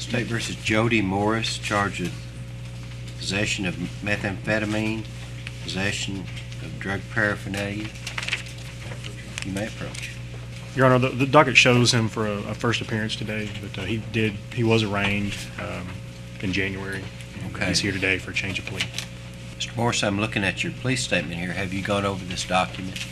State versus Jody Morris, charged with possession of methamphetamine, possession of drug paraphernalia. You may approach. Your Honor, the docket shows him for a first appearance today, but he was arraigned in January. Okay. He's here today for a change of plea. Mr. Morris, I'm looking at your police statement here. Have you gone over this document?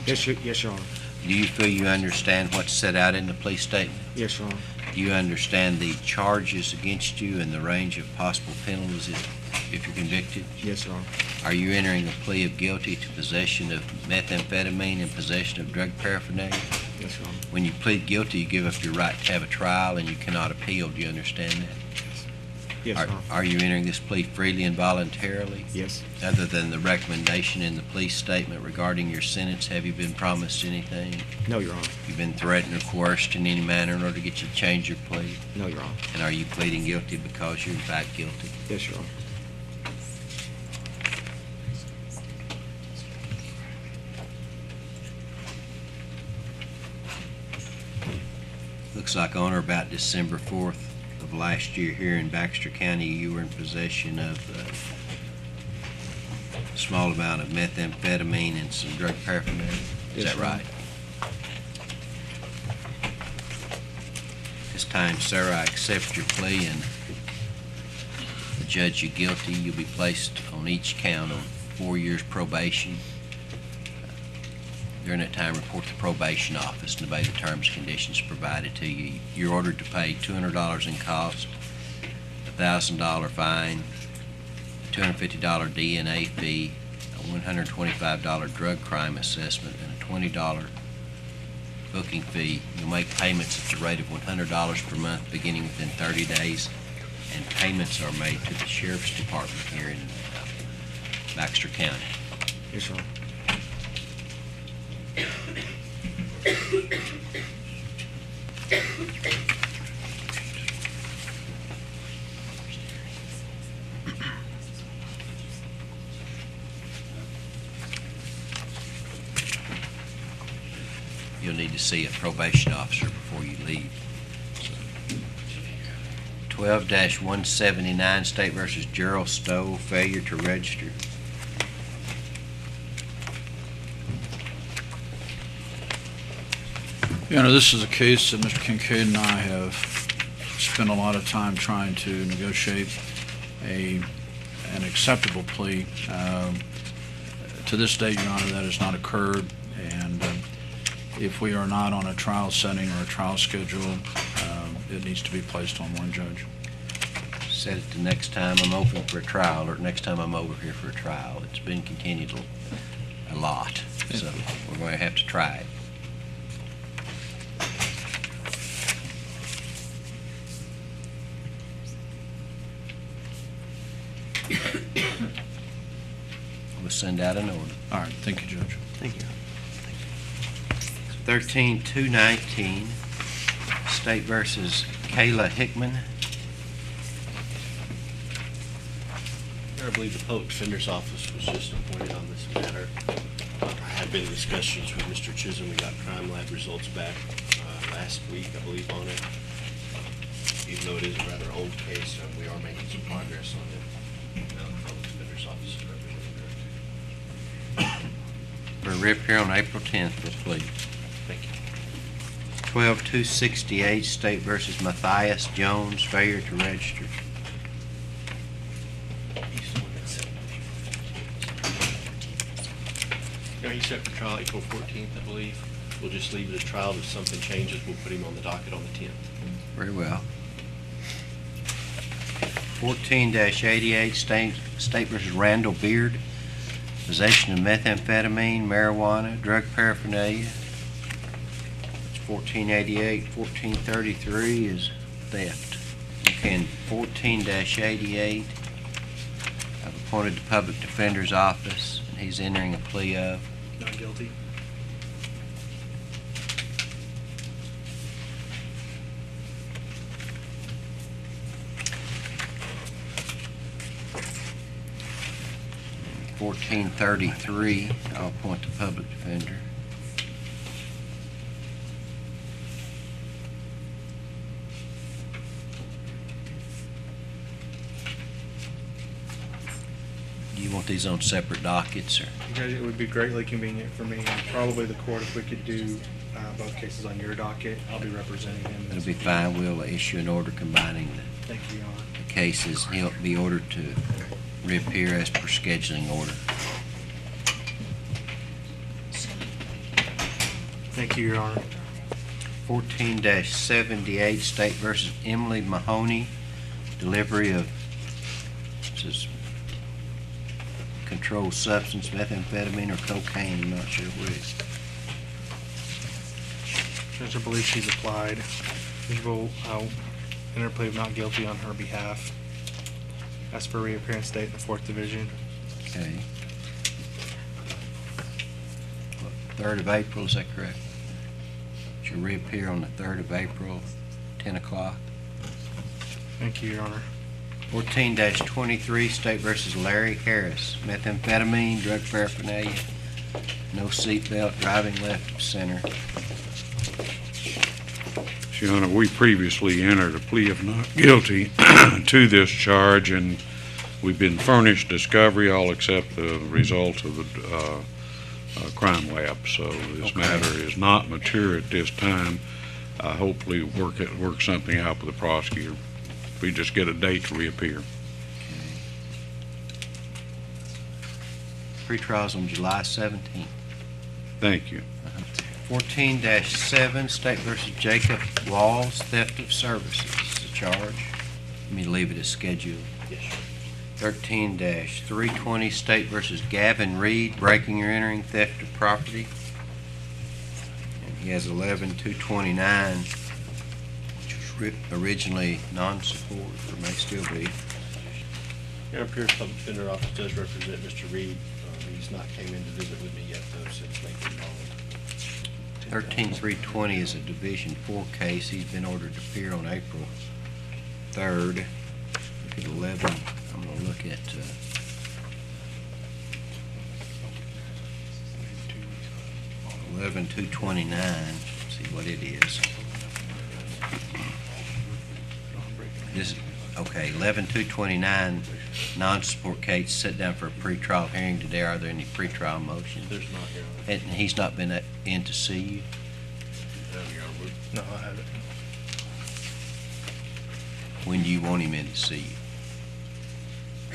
Yes, Your Honor. Do you feel you understand what's set out in the police statement? Yes, Your Honor. Do you understand the charges against you and the range of possible penalties if you're convicted? Yes, Your Honor. Are you entering a plea of guilty to possession of methamphetamine and possession of drug paraphernalia? Yes, Your Honor. When you plead guilty, you give up your right to have a trial and you cannot appeal. Do you understand that? Yes, Your Honor. Are you entering this plea freely and voluntarily? Yes. Other than the recommendation in the police statement regarding your sentence, have you been promised anything? No, Your Honor. You've been threatened or coerced in any manner in order to get you to change your plea? No, Your Honor. And are you pleading guilty because you're in fact guilty? Yes, Your Honor. Looks like on or about December 4th of last year here in Baxter County, you were in possession of a small amount of methamphetamine and some drug paraphernalia. Is Yes, that Your Honor. right? This time, sir, I accept your plea and judge you guilty. You'll be placed on each count on 4 years probation. During that time, report to the probation office and obey the terms and conditions provided to you. You're ordered to pay $200 in cost, a $1,000 fine, a $250 DNA fee, a $125 drug crime assessment, and a $20 booking fee. You'll make payments at the rate of $100 per month beginning within 30 days, and payments are made to the Sheriff's Department here in Baxter County. Yes, Your Honor. You'll need to see a probation officer before you leave. 12-179, State versus Jarrell Stove, failure to register. You know, this is a case that Mr. Kincaid and I have spent a lot of time trying to negotiate an acceptable plea. To this date, Your Honor, that has not occurred, and if we are not on a trial setting or a trial schedule, it needs to be placed on one judge. Set it to next time I'm open for a trial, or next time I'm over here for a trial. It's been continued a lot, so we're going to have to try it. We'll send out an order. All right, thank you, Judge. Thank you. 13-219, State versus Kayla Hickman. I believe the Public Defender's Office was just appointed on this matter. There had been discussions with Mr. Chisholm. We got crime lab results back last week, I believe, on it. Even though it is a rather old case, we are making some progress on it. Now the Public Defender's Office is representing there. For a rip here on April 10th, let's please. Thank you. 12-268, State versus Matthias Jones, failure to register. Yeah, he's set for trial April 14th, I believe. We'll just leave it at trial. If something changes, we'll put him on the docket on the 10th. Very well. 14-88, State versus Randall Beard, possession of methamphetamine, marijuana, drug paraphernalia. It's 14-88. 14-33 is theft. Okay, and 14-88, I've appointed the Public Defender's Office, and he's entering a plea of Not guilty. $14.33. I'll appoint the public defender. Want these on separate dockets, or? You guys, it would be greatly convenient for me and probably the court if we could do both cases on your docket. I'll be representing him. It'll be fine. We'll issue an order combining Thank you, Your Honor. the cases. He'll be ordered to reappear as per scheduling order. Thank you, Your Honor. 14-78, State versus Emily Mahoney, delivery of, this is controlled substance, methamphetamine or cocaine, I'm not sure which. Judge, I believe she's applied. Judge will enter a plea of not guilty on her behalf. Ask for reappearance date in the 4th Division. Okay. 3rd of April, is that correct? She'll reappear on the 3rd of April, 10 o'clock. Thank you, Your Honor. 14-23, State versus Larry Harris, methamphetamine, drug paraphernalia, no seatbelt, driving left of center. Your Honor, we previously entered a plea of not guilty to this charge, and we've been furnished discovery, all except the results of the crime lab. So this Okay. matter is not mature at this time. Hopefully work something out with the prosecutor. We just get a date to reappear. Pretrial's on July 17th. Thank you. 14-7, State versus Jacob Walls, theft of services, the charge. Let me leave it as scheduled. Yes, sir. 13-320, State versus Gavin Reed, breaking or entering, theft of property. And he has 11-229, which was originally non-support, or may still be. Your Pierce Public Defender Office does represent Mr. Reed. He's not came in to visit with me yet, though, since making call. 13-320 is a Division 4 case. He's been ordered to appear on April 3rd. Look at 11. I'm going to look at 11-229. See what it is. This, okay, 11-229, non-support case, set down for a pretrial hearing today. Are there any pretrial motions? There's not, Your Honor. And he's not been in to see you? No, I haven't. When do you want him in to see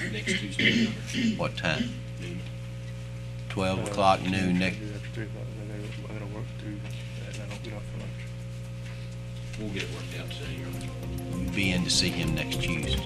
you? Next Tuesday, Your Honor. What time? Noon. 12 o'clock, noon, next, After 3 o'clock, I gotta work through that, and I don't get off for lunch. We'll get it worked out today, Your Honor. be in to see him next Tuesday.